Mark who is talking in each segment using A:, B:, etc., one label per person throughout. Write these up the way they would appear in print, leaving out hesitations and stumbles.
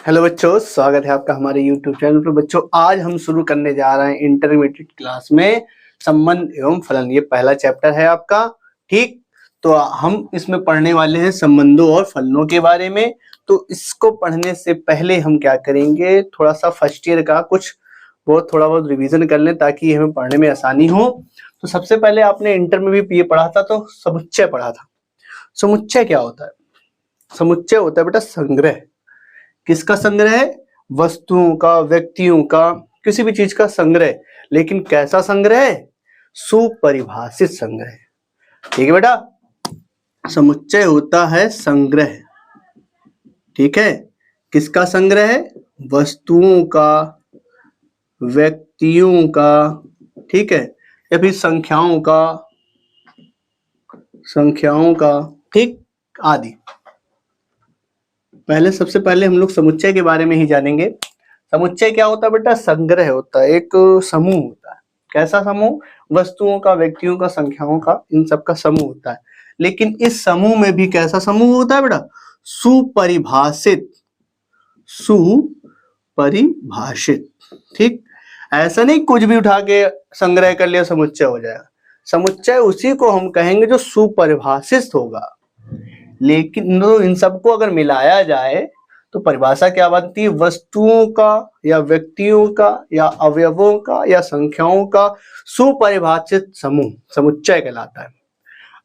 A: Hello बच्चों, स्वागत है आपका हमारे YouTube चैनल पर। बच्चों, आज हम शुरू करने जा रहे हैं इंटरमीडिएट क्लास में संबंध एवं फलन। ये पहला चैप्टर है आपका। ठीक, तो हम इसमें पढ़ने वाले हैं संबंधों और फलनों के बारे में। तो इसको पढ़ने से पहले हम क्या करेंगे, थोड़ा सा फर्स्ट ईयर का कुछ थोड़ा बहुत रिवीजन कर लें ताकि हमें पढ़ने में आसानी हो। तो सबसे पहले आपने इंटर में भी ये पढ़ा था, तो समुच्चय पढ़ा था। समुच्चय क्या होता है? समुच्चय होता है बेटा संग्रह। किसका संग्रह? वस्तुओं का, व्यक्तियों का, किसी भी चीज का संग्रह। लेकिन कैसा संग्रह? सुपरिभाषित संग्रह। ठीक है बेटा, समुच्चय होता है संग्रह। ठीक है, किसका संग्रह? वस्तुओं का, व्यक्तियों का, ठीक है, या फिर संख्याओं का, ठीक, आदि। सबसे पहले हम लोग समुच्चय के बारे में ही जानेंगे। समुच्चय क्या होता है बेटा? संग्रह होता है, एक समूह होता है। कैसा समूह? वस्तुओं का, व्यक्तियों का, संख्याओं का, इन सब का समूह होता है। लेकिन इस समूह में भी कैसा समूह होता है बेटा? सुपरिभाषित। ठीक, ऐसा नहीं कुछ भी उठा के संग्रह कर लिया समुच्चय हो जाएगा। समुच्चय उसी को हम कहेंगे जो सुपरिभाषित होगा। लेकिन इन सबको अगर मिलाया जाए तो परिभाषा क्या बनती है? वस्तुओं का या व्यक्तियों का या अवयवों का या संख्याओं का सुपरिभाषित समूह समुच्चय कहलाता है।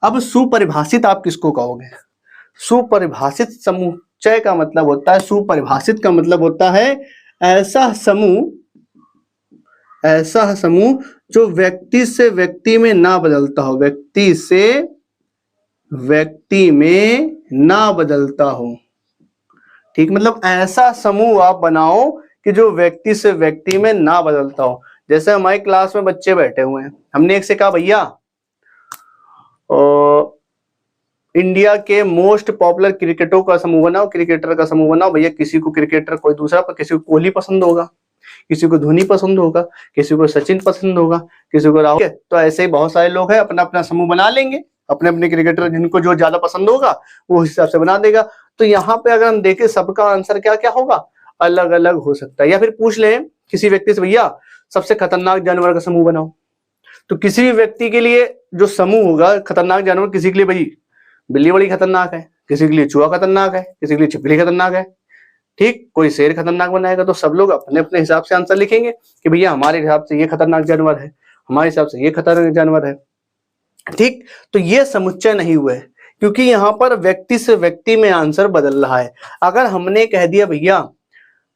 A: अब सुपरिभाषित आप किसको कहोगे? सुपरिभाषित समुच्चय का मतलब होता है, सुपरिभाषित का मतलब होता है ऐसा समूह जो व्यक्ति से व्यक्ति में ना बदलता हो। व्यक्ति से व्यक्ति में ना बदलता हो। ठीक, मतलब ऐसा समूह आप बनाओ कि जो व्यक्ति से व्यक्ति में ना बदलता हो। जैसे हमारी क्लास में बच्चे बैठे हुए हैं, हमने एक से कहा भैया इंडिया के मोस्ट पॉपुलर क्रिकेटरों का समूह बनाओ, क्रिकेटर का समूह बनाओ। भैया किसी को क्रिकेटर कोई दूसरा, पर किसी को कोहली पसंद होगा, किसी को धोनी पसंद होगा, किसी को सचिन पसंद होगा, किसी को राहुल। तो ऐसे ही बहुत सारे लोग हैं, अपना अपना समूह बना लेंगे। अपने अपने क्रिकेटर जिनको जो ज्यादा पसंद होगा वो उस हिसाब से बना देगा। तो यहाँ पे अगर हम देखें सबका आंसर क्या क्या होगा? अलग अलग हो सकता है। या फिर पूछ लें किसी व्यक्ति से, भैया सबसे खतरनाक जानवर का समूह बनाओ। तो किसी भी व्यक्ति के लिए जो समूह होगा खतरनाक जानवर, किसी के लिए भाई बिल्ली बड़ी खतरनाक है, किसी के लिए चूहा खतरनाक है, किसी के लिए छिपकली खतरनाक है। ठीक, कोई शेर खतरनाक बनाएगा। तो सब लोग अपने अपने हिसाब से आंसर लिखेंगे कि भैया हमारे हिसाब से ये खतरनाक जानवर है, हमारे हिसाब से ये खतरनाक जानवर है। ठीक, तो ये समुच्चय नहीं हुआ है क्योंकि यहाँ पर व्यक्ति से व्यक्ति में आंसर बदल रहा है। अगर हमने कह दिया भैया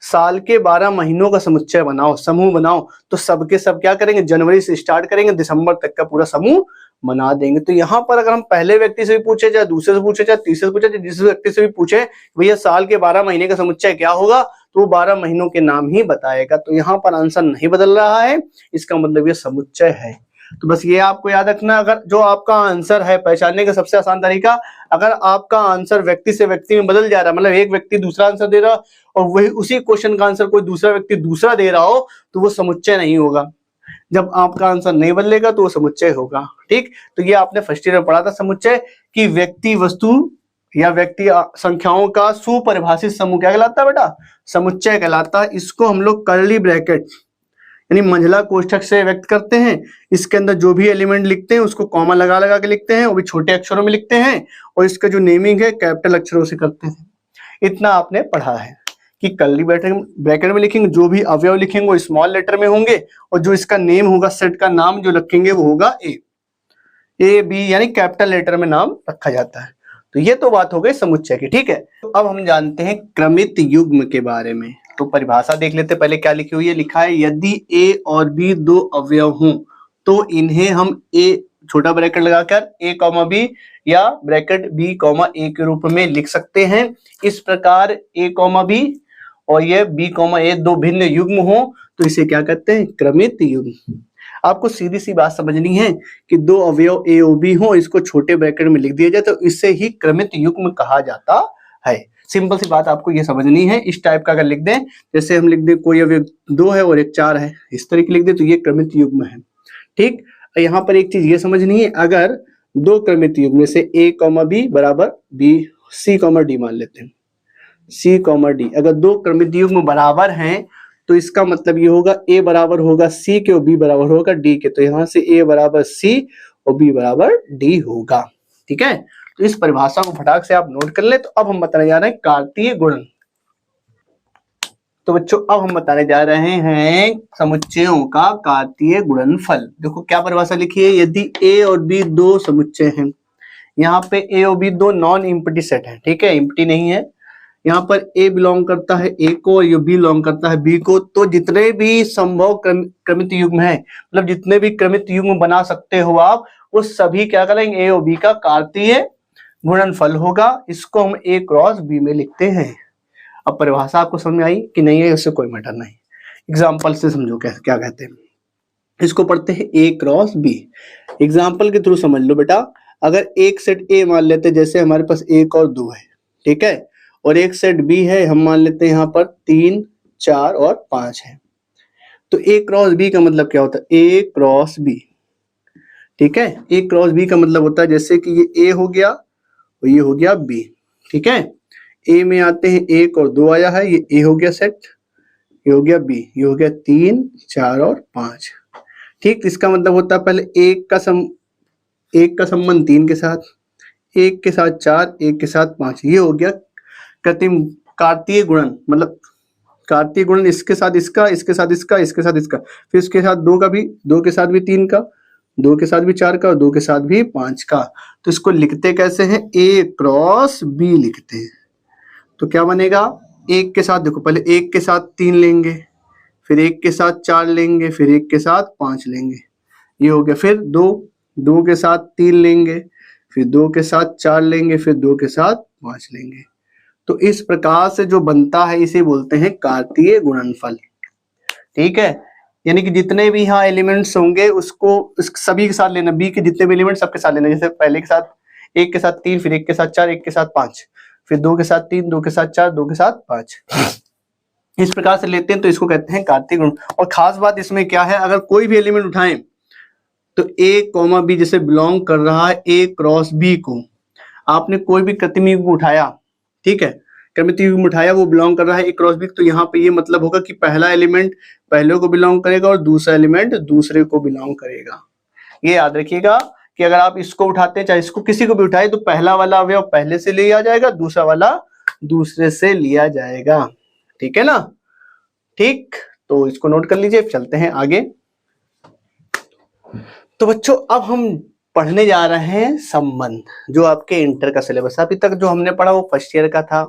A: साल के 12 महीनों का समुच्चय बनाओ, समूह बनाओ, तो सबके सब क्या करेंगे? जनवरी से स्टार्ट करेंगे, दिसंबर तक का पूरा समूह बना देंगे। तो यहाँ पर अगर हम पहले व्यक्ति से भी पूछे, चाहे दूसरे से पूछे, चाहे तीसरे से पूछे, चाहे जिस व्यक्ति से भी पूछे भैया साल के 12 महीने का समुच्चय क्या होगा, तो वो 12 महीनों के नाम ही बताएगा। तो यहाँ पर आंसर नहीं बदल रहा है, इसका मतलब ये समुच्चय है। तो बस ये आपको याद रखना। अगर जो आपका आंसर है, पहचानने का सबसे आसान तरीका, अगर आपका आंसर व्यक्ति से व्यक्ति में बदल जा रहा है, मतलब एक व्यक्ति दूसरा आंसर दे रहा और वही उसी क्वेश्चन का आंसर कोई दूसरा व्यक्ति दूसरा दे रहा हो, तो वो समुच्चय नहीं होगा। जब आपका आंसर नहीं बदलेगा तो वो समुच्चय होगा। ठीक, तो ये आपने फर्स्ट ईयर में पढ़ा था समुच्चय कि व्यक्ति वस्तु या व्यक्ति संख्याओं का सुपरिभाषित समूह क्या कहलाता है बेटा? समुच्चय कहलाता है। इसको हम लोग कर्ली ब्रैकेट यानी मंझला कोष्ठक से व्यक्त करते हैं। इसके अंदर जो भी एलिमेंट लिखते हैं उसको कॉमा लगा लगा के लिखते हैं, वो भी छोटे अक्षरों में लिखते हैं, और इसका जो नेमिंग है कैपिटल अक्षरों से करते हैं। इतना आपने पढ़ा है कि कर्ली ब्रैकेट में लिखेंगे, जो भी अवयव लिखेंगे वो स्मॉल लेटर में होंगे, और जो इसका नेम होगा, सेट का नाम जो रखेंगे वो होगा ए बी, यानी कैपिटल लेटर में नाम रखा जाता है। तो ये तो बात हो गई समुच्चय की। ठीक है, तो अब हम जानते हैं क्रमित युग्म के बारे में। तो परिभाषा देख लेते हैं। पहले क्या लिखी हुई है? लिखा है यदि ए और बी दो अवयव हों तो इन्हें हम ए छोटा ब्रैकेट लगाकर ए कॉमा बी या ब्रैकेट बी कॉमा ए के रूप में लिख सकते हैं। इस प्रकार ए कॉमा बी और ये बी कॉमा ए दो भिन्न युग्म हो तो इसे क्या कहते हैं? क्रमित युग्म। आपको सीधी सी बात समझनी है कि दो अवयव ए और बी हो, इसको छोटे ब्रैकेट में लिख दिया जाए तो इससे ही क्रमित युग्म कहा जाता है। सिंपल सी बात आपको ये समझनी है। इस टाइप का अगर लिख दें, जैसे हम लिख दें कोई अवयव 2 है और एक 4 है, इस तरीके लिख दें तो ये क्रमित युग्म है। ठीक, यहाँ पर एक चीज ये समझनी है, अगर दो क्रमित युग्म में से ए कॉमा बी बराबर बी सी कॉमा डी मान लेते हैं, सी कॉमा डी। अगर दो क्रमित युग्म बराबर हैं तो इसका मतलब ये होगा ए बराबर होगा सी के और बी बराबर होगा डी के। तो यहां से ए बराबर सी और बी बराबर डी होगा। ठीक है, तो इस परिभाषा को फटाक से आप नोट कर ले। तो अब हम बताने जा रहे हैं कार्तीय गुणन। तो बच्चों अब हम बताने जा रहे हैं समुच्चयों का कार्तीय गुणनफल। देखो क्या परिभाषा लिखी है, यदि ए और बी दो समुच्चय हैं, यहाँ पे ए और बी दो नॉन इम्प्टी सेट है, ठीक है, इम्प्टी नहीं है, यहाँ पर ए बिलोंग करता है ए को और ये बी बिलोंग करता है बी को, तो जितने भी संभव क्रमित युग्म है, मतलब जितने भी क्रमित युग्म बना सकते हो आप, वो सभी क्या करेंगे, ए और बी का कार्तीय गुणनफल होगा। इसको हम ए क्रॉस बी में लिखते हैं। अब परिभाषा आपको समझ में आई कि नहीं है, इससे कोई मैटर नहीं, एग्जाम्पल से समझो क्या कहते हैं। इसको पढ़ते हैं ए क्रॉस बी। एग्जाम्पल के थ्रू समझ लो बेटा। अगर एक सेट ए मान लेते, जैसे हमारे पास 1 और 2 है, ठीक है, और एक सेट बी है, हम मान लेते हैं यहाँ पर 3, 4 और 5 है। तो ए क्रॉस बी का मतलब क्या होता है, ए क्रॉस बी, ठीक है। ए क्रॉस बी का मतलब होता है जैसे कि ये ए हो गया और ये हो गया बी, ठीक है। ए में आते हैं 1 और 2 आया है, ये ए हो गया सेट, ये हो गया बी, ये हो गया 3, 4 और 5, ठीक। इसका मतलब होता है पहले एक का संबंध 3 के साथ, 1 के साथ 4, 1 के साथ 5, ये हो गया कृत्रिम कार्तीय गुणन। मतलब कार्तीय गुणन इसके साथ इसका, इसके साथ इसका, इसके साथ इसका, फिर इसके साथ 2 का भी, 2 के साथ भी 3 का, 2 के साथ भी 4 का और 2 के साथ भी 5 का। तो इसको लिखते कैसे हैं, ए क्रॉस बी लिखते हैं। तो क्या बनेगा, 1 के साथ देखो, पहले 1 के साथ 3 लेंगे, फिर 1 के साथ 4 लेंगे, फिर 1 के साथ 5 लेंगे, ये हो गया। फिर 2 के साथ 3 लेंगे, फिर 2 के साथ 4 लेंगे, फिर 2 के साथ 5 लेंगे। तो इस प्रकार से जो बनता है इसे बोलते हैं कार्तीय गुणनफल, ठीक है। यानी कि जितने भी यहाँ एलिमेंट्स होंगे उसको सभी के साथ लेना, बी के जितने भी एलिमेंट्स सबके साथ लेना। जैसे पहले के साथ 1 के साथ 3, फिर 1 के साथ 4, 1 के साथ 5, फिर 2 के साथ 3, 2 के साथ 4, 2 के साथ 5, इस प्रकार से लेते हैं। तो इसको कहते हैं कार्तीय गुण। और खास बात इसमें क्या है, अगर कोई भी एलिमेंट उठाएं तो ए कॉमा बी जैसे बिलोंग कर रहा है ए क्रॉस बी को, आपने कोई भी कृत्रिम युग्म उठाया, ठीक है, क्रमित युग्म उठाया, वो बिलोंग कर रहा है ए क्रॉस बी, तो यहाँ पे ये मतलब होगा कि पहला एलिमेंट पहले को बिलोंग करेगा और दूसरा एलिमेंट दूसरे को बिलोंग करेगा। ये याद रखिएगा कि अगर आप इसको उठाते हैं, चाहे इसको किसी को भी उठाए, तो पहला वाला अवयव पहले से लिया जाएगा, दूसरा वाला दूसरे से लिया जाएगा, ठीक है ना। ठीक, तो इसको नोट कर लीजिए, चलते हैं आगे। तो बच्चों अब हम पढ़ने जा रहे हैं संबंध, जो आपके इंटर का सिलेबस। अभी तक जो हमने पढ़ा वो फर्स्ट ईयर का था,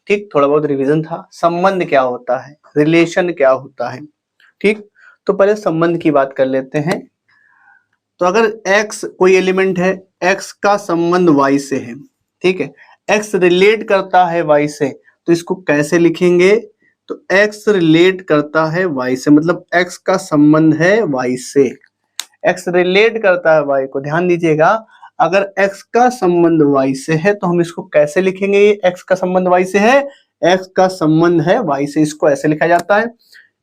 A: ठीक, थोड़ा बहुत रिवीजन था। संबंध क्या होता है, रिलेशन क्या होता है, ठीक। तो पहले संबंध की बात कर लेते हैं। तो अगर x कोई एलिमेंट है, x का संबंध y से है, ठीक है, x रिलेट करता है y से, तो इसको कैसे लिखेंगे, तो x रिलेट करता है y से, मतलब x का संबंध है y से, x रिलेट करता है y को। ध्यान दीजिएगा, अगर x का संबंध y से है तो हम इसको कैसे लिखेंगे, ये x का संबंध y से है, x का संबंध है y से, इसको ऐसे लिखा जाता है,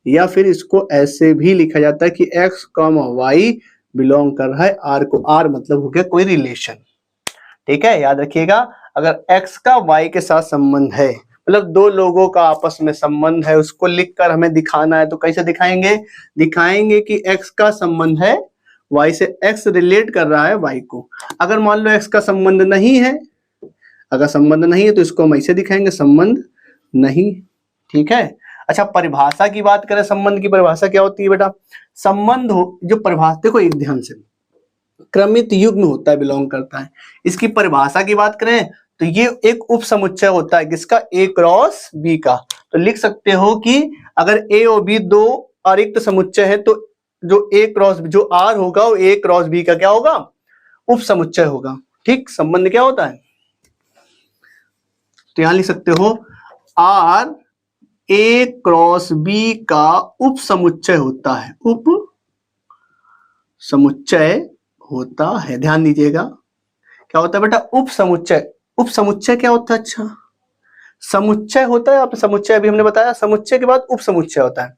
A: या फिर इसको ऐसे भी लिखा जाता है कि x कॉमा y बिलोंग कर रहा है r को। r मतलब हो गया कोई रिलेशन, ठीक है, याद रखिएगा। अगर x का y के साथ संबंध है, मतलब दो लोगों का आपस में संबंध है, उसको लिखकर हमें दिखाना है, तो कैसे दिखाएंगे, दिखाएंगे कि x का संबंध है y से, x रिलेट कर रहा है y को। अगर मान लो x का संबंध नहीं है, अगर संबंध नहीं है तो इसको हम ऐसे दिखाएंगे, संबंध नहीं, ठीक है। अच्छा, परिभाषा की बात करें, संबंध की परिभाषा क्या होती है बेटा, संबंध हो जो परिभाषा, देखो एक ध्यान से, क्रमित युग्म होता है, बिलोंग करता है। इसकी परिभाषा की बात करें तो ये एक उप समुच्चय होता है, किसका, ए क्रॉस बी का। तो लिख सकते हो कि अगर ए और बी दो अरिक्त समुच्चय है, तो जो ए क्रॉस जो आर होगा वो ए क्रॉस बी का क्या होगा, उप समुच्चय होगा, ठीक। संबंध क्या होता है, तो यहां लिख सकते हो आर ए क्रॉस बी का उप समुच्चय होता है, उप समुच्चय होता है। ध्यान दीजिएगा, क्या होता है बेटा, उप समुच्चय। उप समुच्चय क्या होता है, अच्छा, समुच्चय होता है, आप समुच्चय अभी हमने बताया, समुच्चय के बाद उप समुच्चय होता है।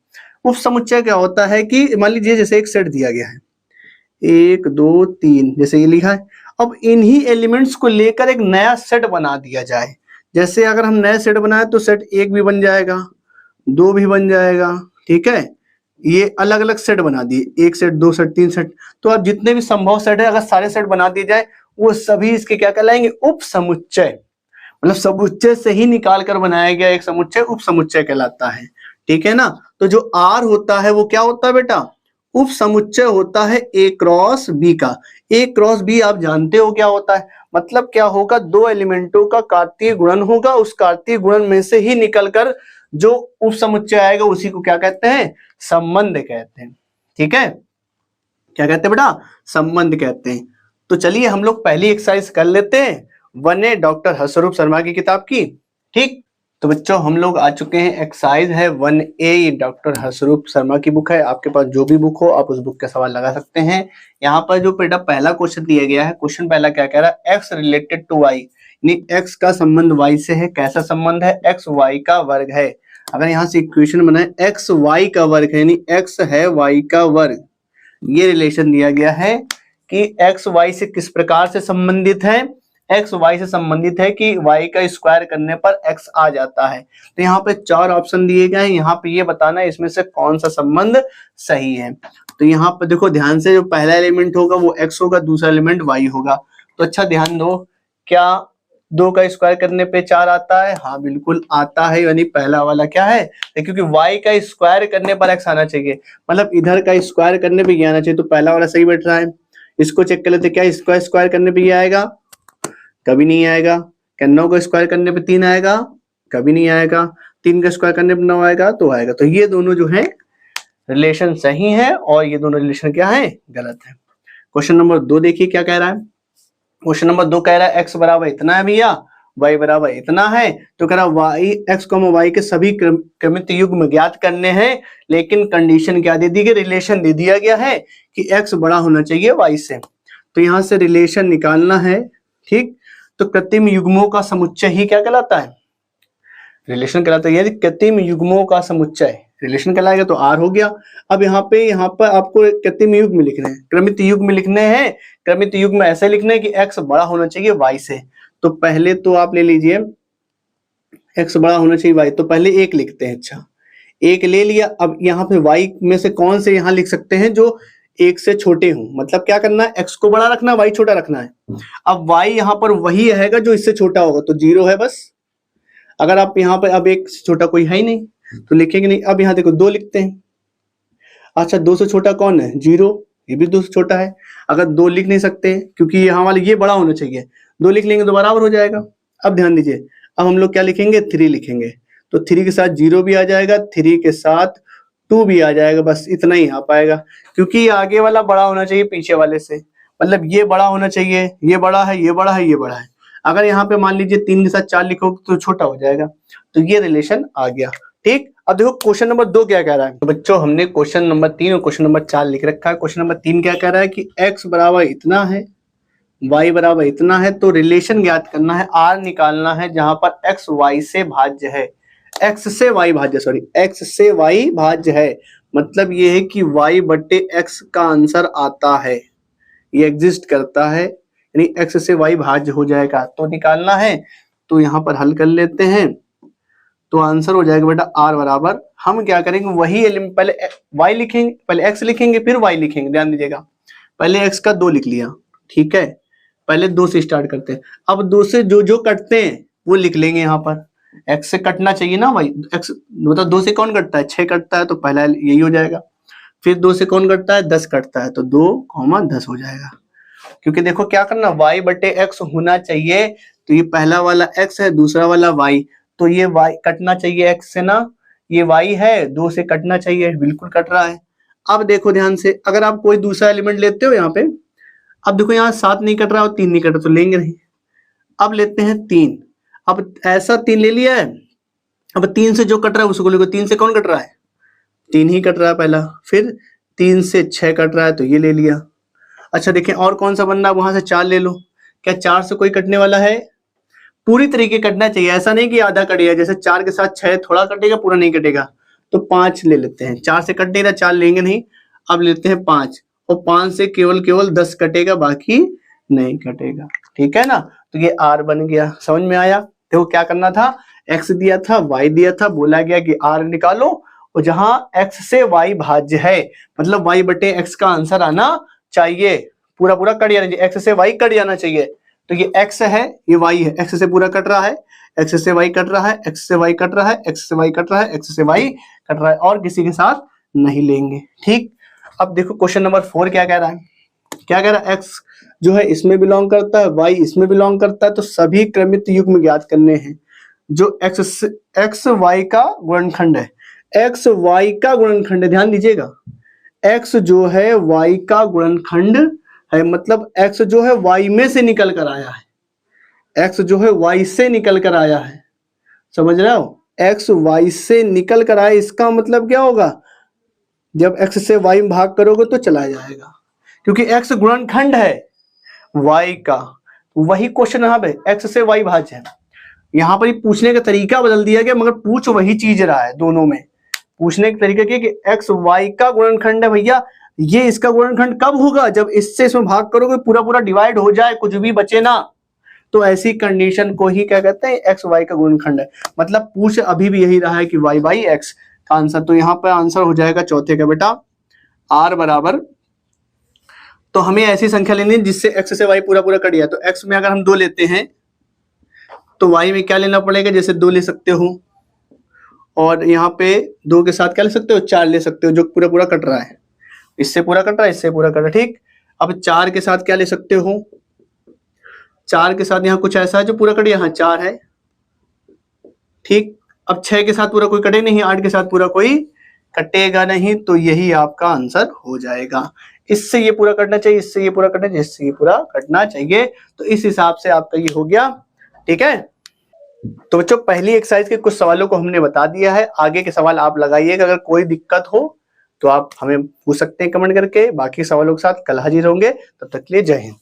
A: उप समुच्चय क्या होता है कि मान लीजिए जैसे एक सेट दिया गया है, 1 2 3 जैसे ये लिखा है, अब इन्हीं एलिमेंट्स को लेकर एक नया सेट बना दिया जाए। जैसे अगर हम नए सेट बनाए तो सेट 1 भी बन जाएगा, 2 भी बन जाएगा, ठीक है। ये अलग अलग सेट बना दिए, 1 सेट, 2 सेट, 3 सेट। तो अब जितने भी संभव सेट है अगर सारे सेट बना दिए जाए वो सभी इसके क्या कहलाएंगे, उप समुच्चय। मतलब समुच्चय से ही निकाल कर बनाया गया एक समुच्चय उप समुच्चय कहलाता है, ठीक है ना। तो जो आर होता है वो क्या होता है बेटा, उप समुच्चय होता है ए क्रॉस बी का। ए क्रॉस बी आप जानते हो क्या होता है, मतलब क्या होगा, दो एलिमेंटों का कार्तीय गुणन होगा, उस कार्तीय गुणन में से ही निकलकर जो उप समुच्चय आएगा उसी को क्या कहते हैं, संबंध कहते हैं, ठीक है। क्या कहते हैं बेटा, संबंध कहते हैं। तो चलिए हम लोग पहली एक्सरसाइज कर लेते हैं, 1A डॉक्टर हर्षरूप शर्मा की किताब की, ठीक। तो बच्चों हम लोग आ चुके हैं, एक्सरसाइज है 1A, ये डॉक्टर हर्षरूप शर्मा की बुक है। आपके पास जो भी बुक हो आप उस बुक के सवाल लगा सकते हैं। यहाँ पर जो बेटा पहला क्वेश्चन दिया गया है, क्वेश्चन पहला क्या कह रहा है, एक्स रिलेटेड टू वाई, यानी एक्स का संबंध वाई से है। कैसा संबंध है, एक्स वाई का वर्ग है। अगर यहाँ से इक्वेशन बनाए, एक्स वाई का वर्ग है, यानी एक्स है वाई का वर्ग। ये रिलेशन दिया गया है कि एक्स वाई से किस प्रकार से संबंधित है, एक्स वाई से संबंधित है कि वाई का स्क्वायर करने पर एक्स आ जाता है। तो यहाँ पे 4 ऑप्शन दिए गए हैं, यहाँ पे ये बताना है इसमें से कौन सा संबंध सही है। तो यहाँ पे देखो ध्यान से, जो पहला एलिमेंट होगा वो एक्स होगा, दूसरा एलिमेंट वाई होगा। तो अच्छा ध्यान दो, क्या 2 का स्क्वायर करने पे 4 आता है, हाँ बिल्कुल आता है, यानी पहला वाला क्या है, क्योंकि y का स्क्वायर करने पर x आना चाहिए, मतलब इधर का स्क्वायर करने पे ये आना चाहिए, तो पहला वाला सही बैठ रहा है। इसको चेक कर लेते, क्या इसका स्क्वायर करने पे ये आएगा, कभी नहीं आएगा। क्या 9 का स्क्वायर करने पे 3 आएगा, कभी नहीं आएगा। 3 का स्क्वायर करने पे 9 आएगा, तो आएगा। तो ये दोनों जो है रिलेशन सही है और ये दोनों रिलेशन क्या है, गलत है। क्वेश्चन नंबर 2 देखिए क्या कह रहा है। क्वेश्चन नंबर 2 कह रहा है एक्स बराबर इतना है भैया, y बराबर इतना है। तो कह रहा y x, y के सभी क्रमित युग्म ज्ञात करने हैं, लेकिन कंडीशन क्या दे दी गई, रिलेशन दे दिया गया है कि x बड़ा होना चाहिए y से। तो यहां से रिलेशन निकालना है, ठीक। तो कृत्रिम युग्मों का समुच्चय ही क्या कहलाता है, रिलेशन कहलाता है। यदि कृत्रिम युग्मों का समुच्चय रिलेशन कहलाएगा तो आर हो गया। अब यहाँ पर आपको कृत्रिम युग्म लिखने हैं, क्रमित युग्म लिखने हैं। क्रमित युग्म ऐसे लिखने हैं कि x बड़ा होना चाहिए y से। तो पहले तो आप ले लीजिए x बड़ा होना चाहिए y, तो पहले 1 लिखते हैं। अच्छा 1 ले लिया। अब यहाँ पे y में से कौन से यहाँ लिख सकते हैं जो 1 से छोटे हों, मतलब क्या करना है, x को बड़ा रखना है, y छोटा रखना है। अब y यहाँ पर वही रहेगा जो इससे छोटा होगा, तो 0 है बस। अगर आप यहाँ पे, अब 1 से छोटा कोई है ही नहीं तो लिखेंगे नहीं। अब यहाँ देखो 2 लिखते हैं। अच्छा 2 से छोटा कौन है, 0, ये भी 2 से छोटा है। अगर 2 लिख नहीं सकते क्योंकि यहाँ वाले ये बड़ा होना चाहिए, 2 लिख लेंगे तो बराबर हो जाएगा। अब ध्यान दीजिए, अब हम लोग क्या लिखेंगे, 3 लिखेंगे। तो 3 के साथ 0 भी आ जाएगा, 3 के साथ 2 भी आ जाएगा, बस इतना ही आ पाएगा। क्योंकि आगे वाला बड़ा होना चाहिए पीछे वाले से, मतलब ये बड़ा होना चाहिए, ये बड़ा है, ये बड़ा है, ये बड़ा है। अगर यहाँ पे मान लीजिए 3 के साथ 4 लिखोगे तो छोटा हो जाएगा। तो ये रिलेशन आ गया, ठीक। अब देखो क्वेश्चन नंबर 2 क्या कह रहा है। तो बच्चों हमने क्वेश्चन नंबर 3 और क्वेश्चन नंबर 4 लिख रखा है। क्वेश्चन नंबर 3 क्या कह रहा है कि x बराबर इतना है, y बराबर इतना है। तो रिलेशन ज्ञात करना है, r निकालना है, जहां पर x y से भाज्य है, x से y भाज्य, सॉरी x से y भाज्य है। मतलब ये है कि y बट्टे x का आंसर आता है, ये एग्जिस्ट करता है, यानी x से y भाज्य हो जाएगा। तो निकालना है, तो यहाँ पर हल कर लेते हैं। तो आंसर हो जाएगा बेटा r बराबर, हम क्या करेंगे, वही एलिमेंट पहले y लिखेंगे, पहले x लिखेंगे फिर y लिखेंगे। ध्यान दीजिएगा, पहले x का 2 लिख लिया, ठीक है। पहले 2 से स्टार्ट करते हैं। अब 2 से जो जो कटते हैं वो लिख लेंगे। यहाँ पर x से कटना चाहिए ना भाई, x मतलब 2 से कौन कटता है, 6 कटता है, तो पहला यही हो जाएगा। फिर 2 से कौन कटता है, 10 कटता है, तो 2, 10 हो जाएगा। क्योंकि देखो क्या करना, y बटे x होना चाहिए। तो ये पहला वाला x है, दूसरा वाला y, तो ये y कटना चाहिए x से ना, ये y है, 2 से कटना चाहिए, बिल्कुल कट रहा है। अब देखो ध्यान से, अगर आप कोई दूसरा एलिमेंट लेते हो यहाँ पे, अब देखो यहाँ 7 नहीं कट रहा और 3 नहीं कट रहा, तो लेंगे नहीं। अब लेते हैं 3, अब ऐसा 3 ले लिया है। अब 3 से जो कट रहा है उसको लेको, 3 से कौन कट रहा है, 3 ही कट रहा है पहला। फिर 3 से 6 कट रहा है, तो ये ले लिया। अच्छा देखें और कौन सा बनना है, वहां से 4 ले लो। क्या 4 से कोई कटने वाला है, पूरी तरीके कटना चाहिए, ऐसा नहीं कि आधा कटेगा। जैसे 4 के साथ 6 थोड़ा कटेगा, पूरा नहीं कटेगा। तो 5 ले लेते हैं, 4 से कट नहीं रहा, 4 लेंगे नहीं। अब लेते हैं 5, और 5 से केवल 10 कटेगा, बाकी नहीं कटेगा, ठीक है ना। तो ये r बन गया, समझ में आया। देखो क्या करना था, x दिया था, y दिया था, बोला गया कि r निकालो, और जहां x से y भाज्य है मतलब y बटे x का आंसर आना चाहिए, पूरा पूरा कट जाना चाहिए, x से y कट जाना चाहिए। तो ये x है, ये y है, x से पूरा कट रहा है, x से y कट रहा है, x से y कट रहा है, x से y कट रहा है, x से y कट रहा है, और किसी के साथ नहीं लेंगे। ठीक, अब देखो क्वेश्चन नंबर 4 क्या कह रहा है, क्या कह रहा है, x जो है इसमें बिलोंग करता है, y इसमें बिलोंग करता है, तो सभी क्रमित युग्म ज्ञात करने हैं। जो x y का गुणनखंड है, x y का गुणनखंड है, ध्यान दीजिएगा, x जो है y का गुणनखंड है, मतलब x जो है y में से निकल कर आया है, x जो है y से निकल कर आया है, समझ रहे हो, x y से निकल कर आया, इसका मतलब क्या होगा, जब x से y में भाग करोगे तो चला जाएगा, क्योंकि x गुणनखंड है y का। वही क्वेश्चन यहाँ पे x से y भाज्य है, यहाँ पर पूछने का तरीका बदल दिया गया, मगर पूछ वही चीज रहा है, दोनों में पूछने का तरीका क्या कि x y का गुणनखंड है भैया, ये इसका गुणनखंड कब होगा, जब इससे इसमें भाग करोगे पूरा पूरा डिवाइड हो जाए, कुछ भी बचे ना, तो ऐसी कंडीशन को ही क्या कहते हैं, x y का गुणनखंड है। मतलब पूछ अभी भी यही रहा है कि y बाई x का आंसर, तो यहाँ पर आंसर हो जाएगा चौथे का बेटा r बराबर, तो हमें ऐसी संख्या लेनी है जिससे x से y पूरा पूरा कट गया, तो x में अगर हम 2 लेते हैं तो y में क्या लेना पड़ेगा, जैसे 2 ले सकते हो, और यहाँ पे 2 के साथ क्या ले सकते हो, 4 ले सकते हो, जो पूरा पूरा कट रहा है, इससे पूरा कट रहा है, इससे पूरा कट रहा है। ठीक, अब 4 के साथ क्या ले सकते हो, 4 के साथ यहाँ कुछ ऐसा है जो पूरा कट, यहाँ 4 है। ठीक, अब 6 के साथ पूरा कोई कटे नहीं, 8 के साथ पूरा कोई कटेगा नहीं, तो यही आपका आंसर हो जाएगा। इससे ये पूरा कटना चाहिए, इससे ये पूरा कटना चाहिए, इससे ये पूरा कटना चाहिए, तो इस हिसाब से आपका ये हो गया। ठीक है, तो बच्चों पहली एक्सरसाइज के कुछ सवालों को हमने बता दिया है, आगे के सवाल आप लगाइएगा, अगर कोई दिक्कत हो तो आप हमें पूछ सकते हैं कमेंट करके, बाकी सवालों के साथ कल हाजिर होंगे, तब तक के लिए जय हिंद।